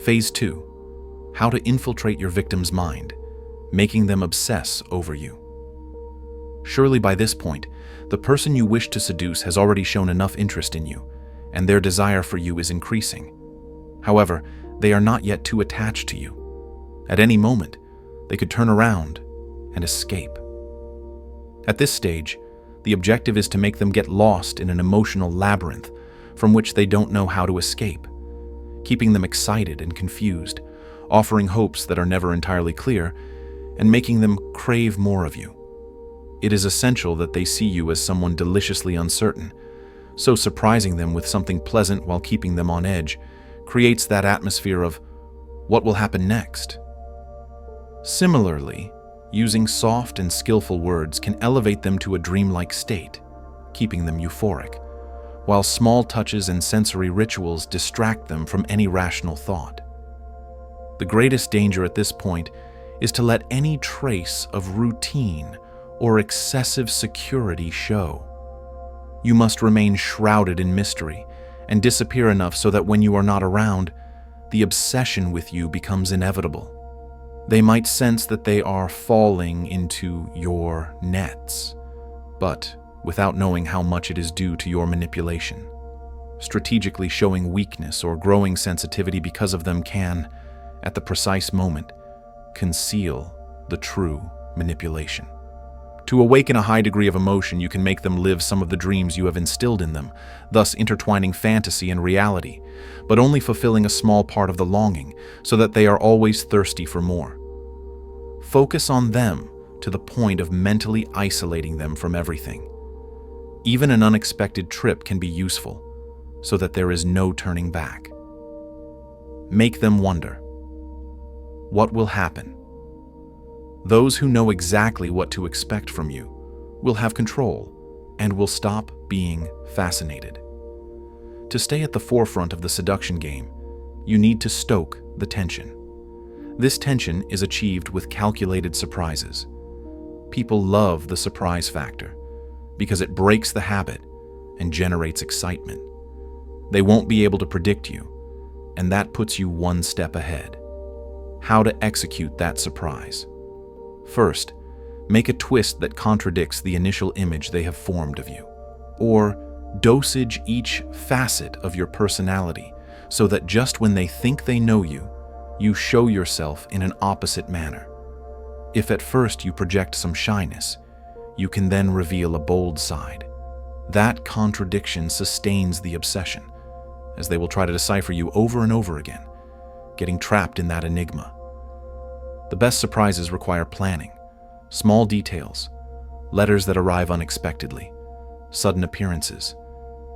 Phase 2. How to infiltrate your victim's mind, making them obsess over you. Surely by this point, the person you wish to seduce has already shown enough interest in you, and their desire for you is increasing. However, they are not yet too attached to you. At any moment, they could turn around and escape. At this stage, the objective is to make them get lost in an emotional labyrinth from which they don't know how to escape, keeping them excited and confused, offering hopes that are never entirely clear, and making them crave more of you. It is essential that they see you as someone deliciously uncertain, so surprising them with something pleasant while keeping them on edge creates that atmosphere of, what will happen next? Similarly, using soft and skillful words can elevate them to a dreamlike state, keeping them euphoric, while small touches and sensory rituals distract them from any rational thought. The greatest danger at this point is to let any trace of routine or excessive security show. You must remain shrouded in mystery and disappear enough so that when you are not around, the obsession with you becomes inevitable. They might sense that they are falling into your nets, but without knowing how much it is due to your manipulation. Strategically showing weakness or growing sensitivity because of them can, at the precise moment, conceal the true manipulation. To awaken a high degree of emotion, you can make them live some of the dreams you have instilled in them, thus intertwining fantasy and reality, but only fulfilling a small part of the longing, so that they are always thirsty for more. Focus on them to the point of mentally isolating them from everything. Even an unexpected trip can be useful, so that there is no turning back. Make them wonder. What will happen? Those who know exactly what to expect from you will have control and will stop being fascinated. To stay at the forefront of the seduction game, you need to stoke the tension. This tension is achieved with calculated surprises. People love the surprise factor because it breaks the habit and generates excitement. They won't be able to predict you, and that puts you one step ahead. How to execute that surprise? First, make a twist that contradicts the initial image they have formed of you, or dosage each facet of your personality so that just when they think they know you, you show yourself in an opposite manner. If at first you project some shyness, you can then reveal a bold side. That contradiction sustains the obsession, as they will try to decipher you over and over again, getting trapped in that enigma. The best surprises require planning, small details, letters that arrive unexpectedly, sudden appearances,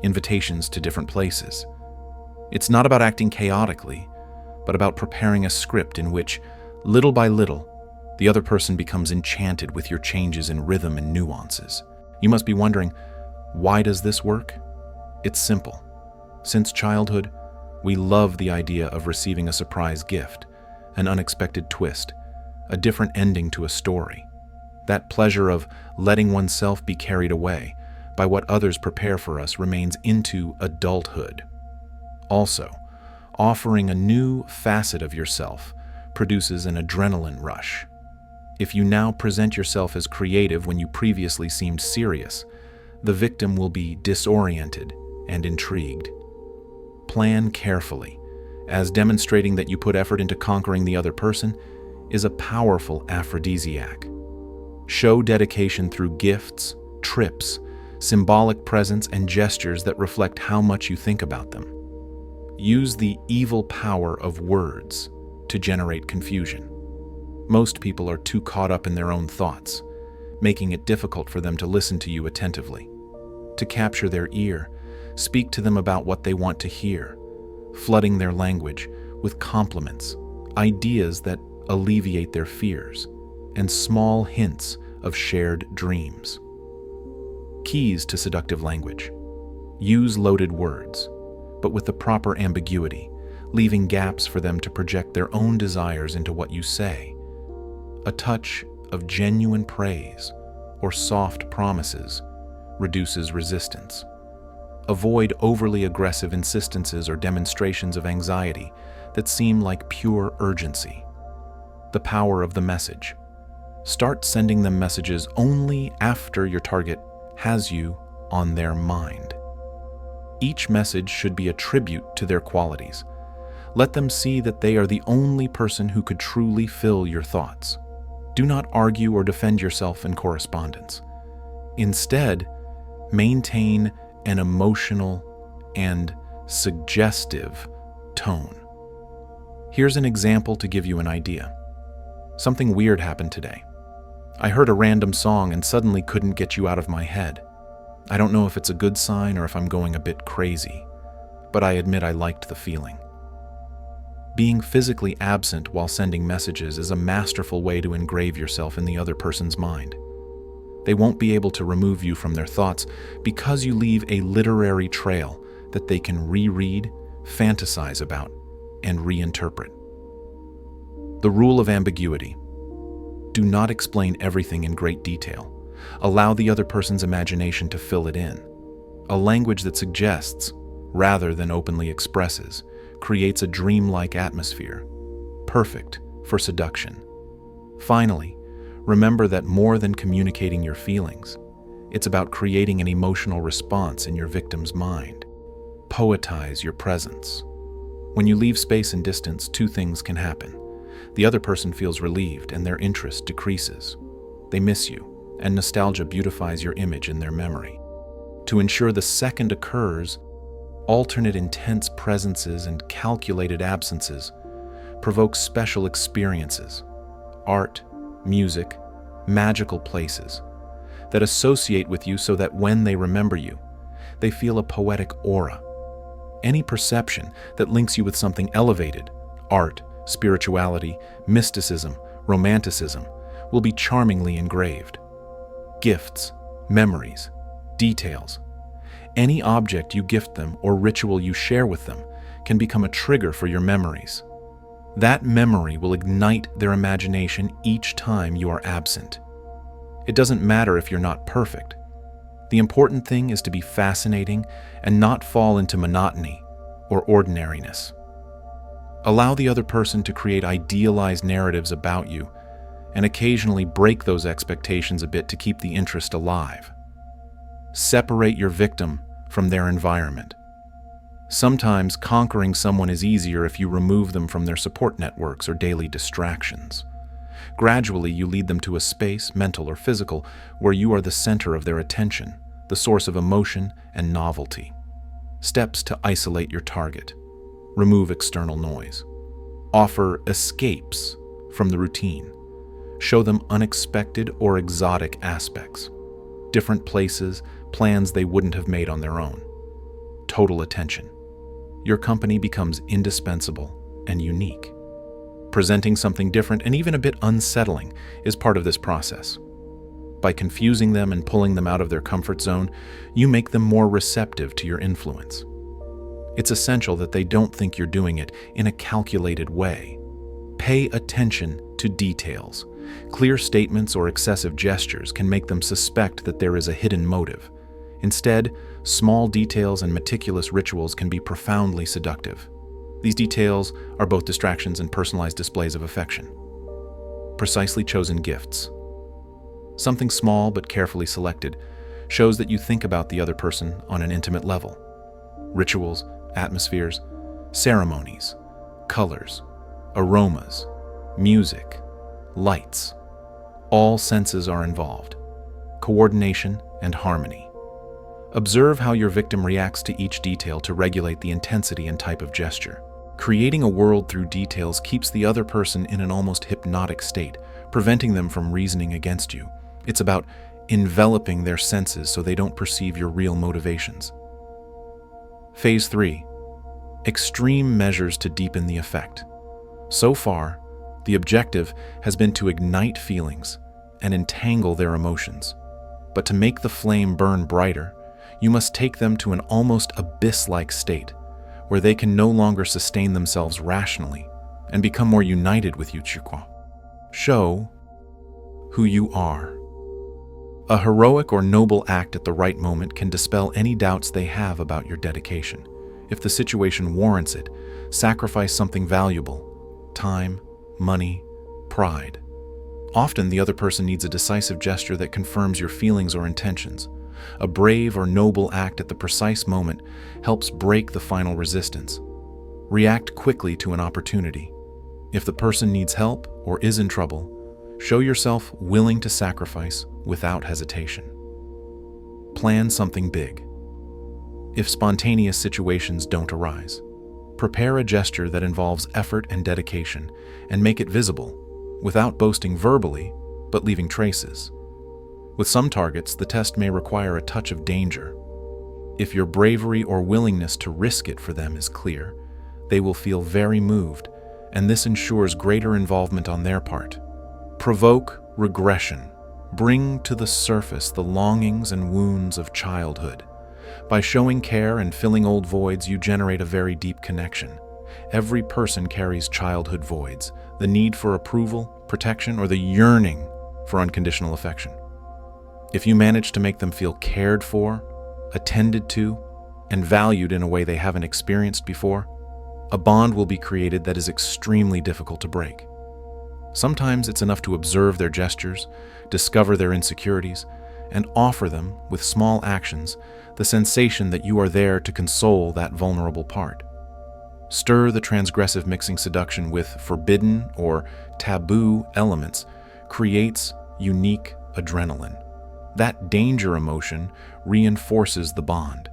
invitations to different places. It's not about acting chaotically, but about preparing a script in which, little by little, the other person becomes enchanted with your changes in rhythm and nuances. You must be wondering, why does this work? It's simple. Since childhood, we love the idea of receiving a surprise gift, an unexpected twist, a different ending to a story. That pleasure of letting oneself be carried away by what others prepare for us remains into adulthood. Also, offering a new facet of yourself produces an adrenaline rush. If you now present yourself as creative when you previously seemed serious, the victim will be disoriented and intrigued. Plan carefully, as demonstrating that you put effort into conquering the other person is a powerful aphrodisiac. Show dedication through gifts, trips, symbolic presents, and gestures that reflect how much you think about them. Use the evil power of words to generate confusion. Most people are too caught up in their own thoughts, making it difficult for them to listen to you attentively. To capture their ear, speak to them about what they want to hear, flooding their language with compliments, ideas that alleviate their fears, and small hints of shared dreams. Keys to seductive language. Use loaded words, but with the proper ambiguity, leaving gaps for them to project their own desires into what you say. A touch of genuine praise or soft promises reduces resistance. Avoid overly aggressive insistences or demonstrations of anxiety that seem like pure urgency. The power of the message. Start sending them messages only after your target has you on their mind. Each message should be a tribute to their qualities. Let them see that they are the only person who could truly fill your thoughts. Do not argue or defend yourself in correspondence. Instead, maintain an emotional and suggestive tone. Here's an example to give you an idea. Something weird happened today. I heard a random song and suddenly couldn't get you out of my head. I don't know if it's a good sign or if I'm going a bit crazy, but I admit I liked the feeling. Being physically absent while sending messages is a masterful way to engrave yourself in the other person's mind. They won't be able to remove you from their thoughts because you leave a literary trail that they can reread, fantasize about, and reinterpret. The rule of ambiguity. Do not explain everything in great detail. Allow the other person's imagination to fill it in. A language that suggests, rather than openly expresses, creates a dreamlike atmosphere, perfect for seduction. Finally, remember that more than communicating your feelings, it's about creating an emotional response in your victim's mind. Poetize your presence. When you leave space and distance, two things can happen. The other person feels relieved and their interest decreases. They miss you, and nostalgia beautifies your image in their memory. To ensure the second occurs, alternate intense presences and calculated absences provoke special experiences, art, music, magical places that associate with you so that when they remember you, they feel a poetic aura. Any perception that links you with something elevated, art, spirituality, mysticism, romanticism, will be charmingly engraved. Gifts, memories, details. Any object you gift them or ritual you share with them can become a trigger for your memories. That memory will ignite their imagination each time you are absent. It doesn't matter if you're not perfect. The important thing is to be fascinating and not fall into monotony or ordinariness. Allow the other person to create idealized narratives about you and occasionally break those expectations a bit to keep the interest alive. Separate your victim from their environment. Sometimes conquering someone is easier if you remove them from their support networks or daily distractions. Gradually, you lead them to a space, mental or physical, where you are the center of their attention, the source of emotion and novelty. Steps to isolate your target. Remove external noise. Offer escapes from the routine. Show them unexpected or exotic aspects. Different places, plans they wouldn't have made on their own. Total attention. Your company becomes indispensable and unique. Presenting something different and even a bit unsettling is part of this process. By confusing them and pulling them out of their comfort zone, you make them more receptive to your influence. It's essential that they don't think you're doing it in a calculated way. Pay attention to details. Clear statements or excessive gestures can make them suspect that there is a hidden motive. Instead, small details and meticulous rituals can be profoundly seductive. These details are both distractions and personalized displays of affection. Precisely chosen gifts. Something small but carefully selected shows that you think about the other person on an intimate level. Rituals, atmospheres, ceremonies, colors, aromas, music, lights. All senses are involved. Coordination and harmony. Observe how your victim reacts to each detail to regulate the intensity and type of gesture. Creating a world through details keeps the other person in an almost hypnotic state, preventing them from reasoning against you. It's about enveloping their senses so they don't perceive your real motivations. Phase 3. Extreme measures to deepen the effect. So far, the objective has been to ignite feelings and entangle their emotions. But to make the flame burn brighter, you must take them to an almost abyss-like state, where they can no longer sustain themselves rationally and become more united with you, Chikwa. Show who you are. A heroic or noble act at the right moment can dispel any doubts they have about your dedication. If the situation warrants it, sacrifice something valuable: time, money, pride. Often the other person needs a decisive gesture that confirms your feelings or intentions. A brave or noble act at the precise moment helps break the final resistance. React quickly to an opportunity. If the person needs help or is in trouble, show yourself willing to sacrifice without hesitation. Plan something big. If spontaneous situations don't arise, prepare a gesture that involves effort and dedication and make it visible, without boasting verbally, but leaving traces. With some targets, the test may require a touch of danger. If your bravery or willingness to risk it for them is clear, they will feel very moved, and this ensures greater involvement on their part. Provoke regression. Bring to the surface the longings and wounds of childhood. By showing care and filling old voids, you generate a very deep connection. Every person carries childhood voids, the need for approval, protection, or the yearning for unconditional affection. If you manage to make them feel cared for, attended to, and valued in a way they haven't experienced before, a bond will be created that is extremely difficult to break. Sometimes it's enough to observe their gestures, discover their insecurities, and offer them, with small actions, the sensation that you are there to console that vulnerable part. Stir the transgressive mixing seduction with forbidden or taboo elements creates unique adrenaline. That danger emotion reinforces the bond.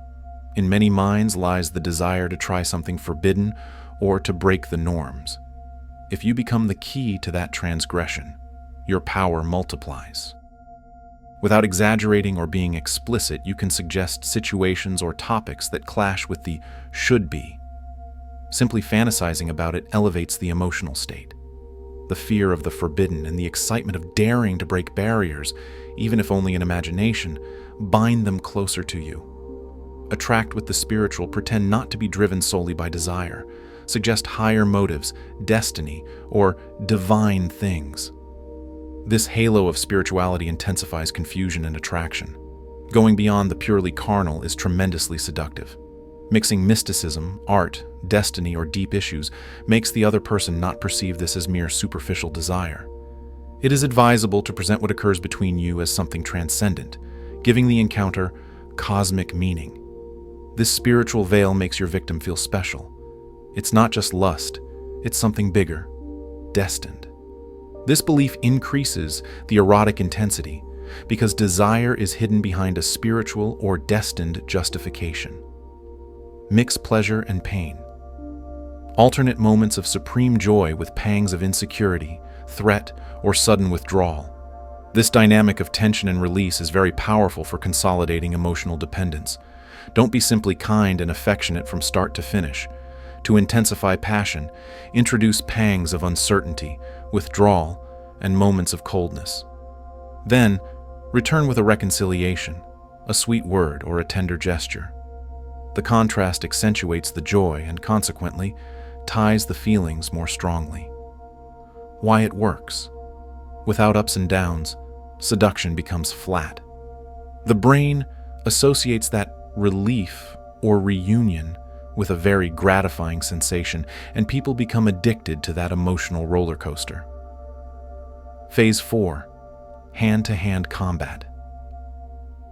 In many minds lies the desire to try something forbidden or to break the norms. If you become the key to that transgression, your power multiplies. Without exaggerating or being explicit, you can suggest situations or topics that clash with the should be. Simply fantasizing about it elevates the emotional state. The fear of the forbidden and the excitement of daring to break barriers, even if only in imagination, bind them closer to you. Attract with the spiritual, pretend not to be driven solely by desire. Suggest higher motives, destiny, or divine things. This halo of spirituality intensifies confusion and attraction. Going beyond the purely carnal is tremendously seductive. Mixing mysticism, art, destiny, or deep issues makes the other person not perceive this as mere superficial desire. It is advisable to present what occurs between you as something transcendent, giving the encounter cosmic meaning. This spiritual veil makes your victim feel special. It's not just lust, it's something bigger, destined. This belief increases the erotic intensity because desire is hidden behind a spiritual or destined justification. Mix pleasure and pain. Alternate moments of supreme joy with pangs of insecurity, threat, or sudden withdrawal. This dynamic of tension and release is very powerful for consolidating emotional dependence. Don't be simply kind and affectionate from start to finish. To intensify passion, introduce pangs of uncertainty, withdrawal, and moments of coldness. Then, return with a reconciliation, a sweet word, or a tender gesture. The contrast accentuates the joy and, consequently, ties the feelings more strongly. Why it works. Without ups and downs, seduction becomes flat. The brain associates that relief or reunion with a very gratifying sensation, and people become addicted to that emotional roller coaster. Phase 4. Hand-to-hand combat.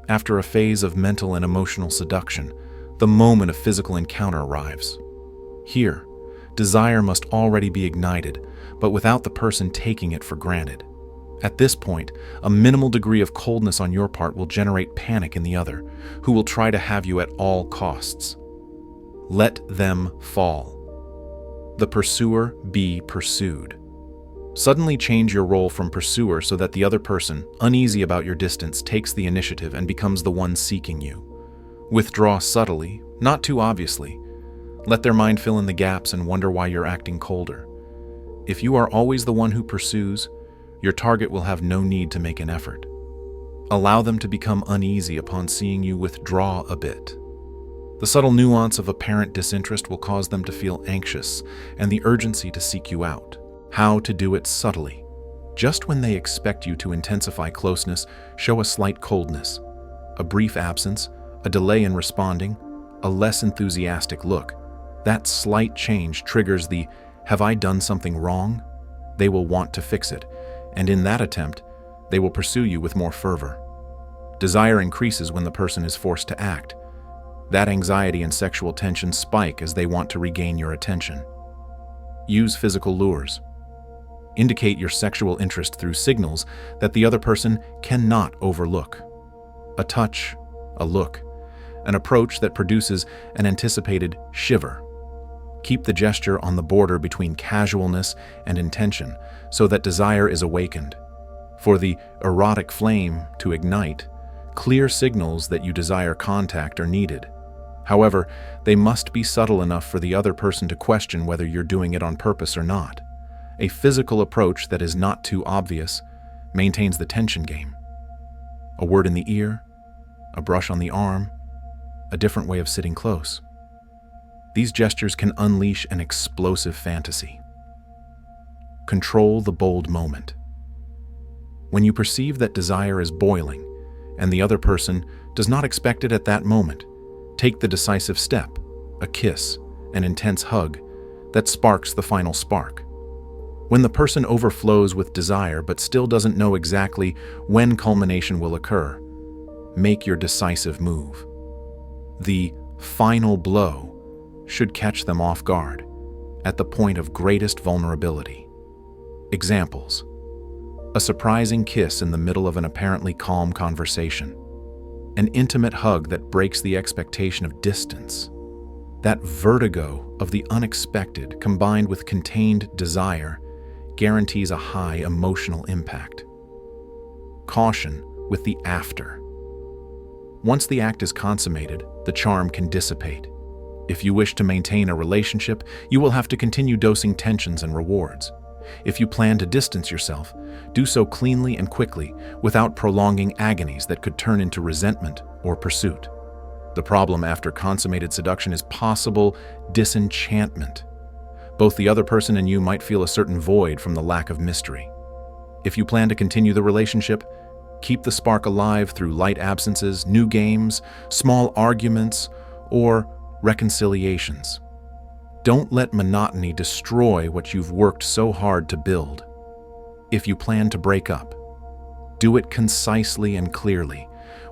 After a phase of mental and emotional seduction, the moment of physical encounter arrives. Here, desire must already be ignited, but without the person taking it for granted. At this point, a minimal degree of coldness on your part will generate panic in the other, who will try to have you at all costs. Let them fall. The pursuer be pursued. Suddenly change your role from pursuer so that the other person, uneasy about your distance, takes the initiative and becomes the one seeking you. Withdraw subtly, not too obviously. Let their mind fill in the gaps and wonder why you're acting colder. If you are always the one who pursues, your target will have no need to make an effort. Allow them to become uneasy upon seeing you withdraw a bit. The subtle nuance of apparent disinterest will cause them to feel anxious and the urgency to seek you out. How to do it subtly. Just when they expect you to intensify closeness, show a slight coldness, a brief absence, a delay in responding, a less enthusiastic look. That slight change triggers the "have I done something wrong?" They will want to fix it, and in that attempt, they will pursue you with more fervor. Desire increases when the person is forced to act. That anxiety and sexual tension spike as they want to regain your attention. Use physical lures. Indicate your sexual interest through signals that the other person cannot overlook. A touch, a look, an approach that produces an anticipated shiver. Keep the gesture on the border between casualness and intention so that desire is awakened. For the erotic flame to ignite, clear signals that you desire contact are needed. However, they must be subtle enough for the other person to question whether you're doing it on purpose or not. A physical approach that is not too obvious maintains the tension game. A word in the ear, a brush on the arm, a different way of sitting close. These gestures can unleash an explosive fantasy. Control the bold moment. When you perceive that desire is boiling and the other person does not expect it at that moment, take the decisive step, a kiss, an intense hug, that sparks the final spark. When the person overflows with desire but still doesn't know exactly when culmination will occur, make your decisive move. The final blow should catch them off guard, at the point of greatest vulnerability. Examples: a surprising kiss in the middle of an apparently calm conversation, an intimate hug that breaks the expectation of distance. That vertigo of the unexpected combined with contained desire guarantees a high emotional impact. Caution with the after. Once the act is consummated, the charm can dissipate. If you wish to maintain a relationship, you will have to continue dosing tensions and rewards. If you plan to distance yourself, do so cleanly and quickly, without prolonging agonies that could turn into resentment or pursuit. The problem after consummated seduction is possible disenchantment. Both the other person and you might feel a certain void from the lack of mystery. If you plan to continue the relationship, keep the spark alive through light absences, new games, small arguments, or reconciliations. Don't let monotony destroy what you've worked so hard to build. If you plan to break up, do it concisely and clearly,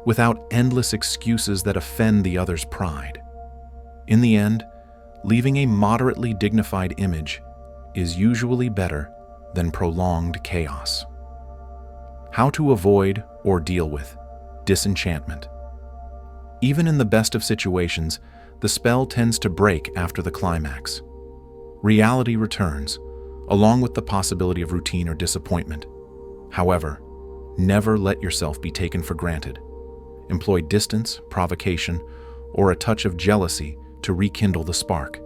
without endless excuses that offend the other's pride. In the end, leaving a moderately dignified image is usually better than prolonged chaos. How to avoid or deal with disenchantment. Even in the best of situations, the spell tends to break after the climax. Reality returns, along with the possibility of routine or disappointment. However, never let yourself be taken for granted. Employ distance, provocation, or a touch of jealousy to rekindle the spark.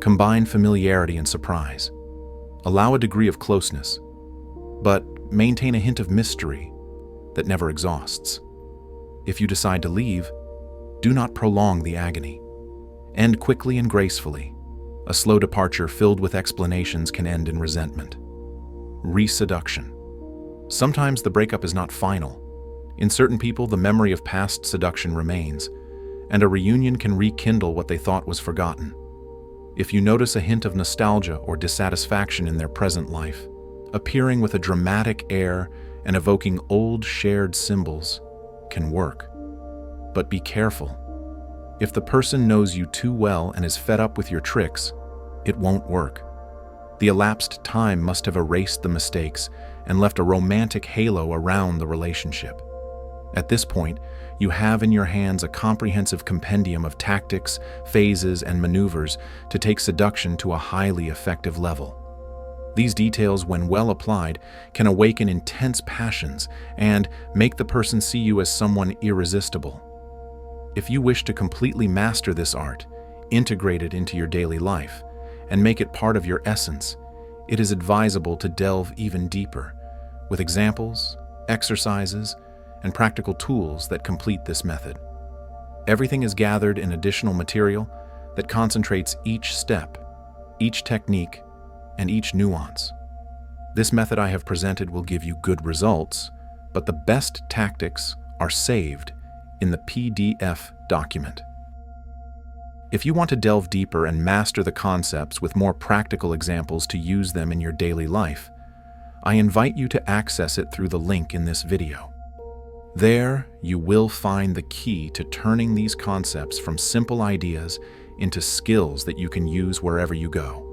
Combine familiarity and surprise. Allow a degree of closeness, but maintain a hint of mystery that never exhausts. If you decide to leave, do not prolong the agony. End quickly and gracefully. A slow departure filled with explanations can end in resentment. Reseduction. Sometimes the breakup is not final. In certain people, the memory of past seduction remains, and a reunion can rekindle what they thought was forgotten. If you notice a hint of nostalgia or dissatisfaction in their present life, appearing with a dramatic air and evoking old shared symbols can work. But be careful. If the person knows you too well and is fed up with your tricks, it won't work. The elapsed time must have erased the mistakes and left a romantic halo around the relationship. At this point, you have in your hands a comprehensive compendium of tactics, phases, and maneuvers to take seduction to a highly effective level. These details, when well applied, can awaken intense passions and make the person see you as someone irresistible. If you wish to completely master this art, integrate it into your daily life, and make it part of your essence, it is advisable to delve even deeper, with examples, exercises, and practical tools that complete this method. Everything is gathered in additional material that concentrates each step, each technique, and each nuance. This method I have presented will give you good results, but the best tactics are saved in the PDF document. If you want to delve deeper and master the concepts with more practical examples to use them in your daily life, I invite you to access it through the link in this video. There, you will find the key to turning these concepts from simple ideas into skills that you can use wherever you go.